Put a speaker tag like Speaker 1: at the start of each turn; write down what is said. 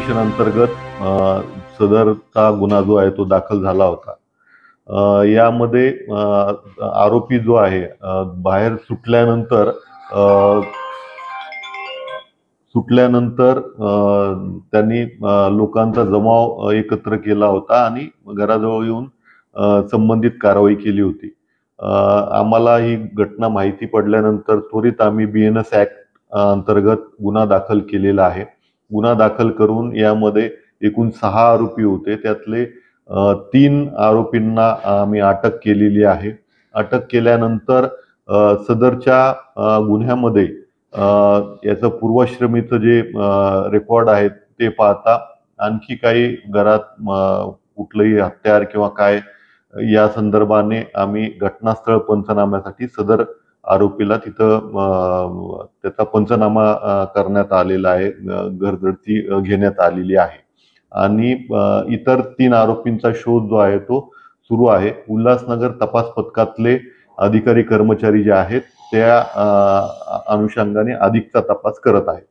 Speaker 1: Section अंतर्गत सदरचा गुन्हा जो आहे तो दाखल झाला होता। यामध्ये आरोपी जो आहे बाहेर सुटल्यानंतर त्यांनी लोकांचा जमाव एकत्र केला होता आणि घराजवळ येऊन संबंधित कारवाई केली होती। आम्हाला ही घटना माहिती पडल्यानंतर त्वरित आम्ही BNS ऍक्ट अंतर्गत गुन्हा दाखल केलेला आहे। गुन्हा दाखल करून यामध्ये एकूण 6 आरोपी होते, त्यातले 3 आरोपींना आम्ही अटक केलेली आहे। अटक केल्यानंतर सदरच्या गुन्ह्यामध्ये याचं पूर्वाश्रमीचं जे रेकॉर्ड आहे ते पाहता आणखी काही घरात कुठलंही हत्यार किंवा काय या संदर्भाने आम्ही घटनास्थळ पंचनाम्यासाठी सदर आरोपीला तिथं त्याचा पंचनामा करण्यात आलेला आहे, घरधडती घेण्यात आलेली आहे आणि इतर 3 आरोपींचा शोध जो आहे तो सुरू आहे। उल्हासनगर तपास पथकातले अधिकारी कर्मचारी जे आहेत त्या अनुषंगाने अधिकचा तपास करत आहेत।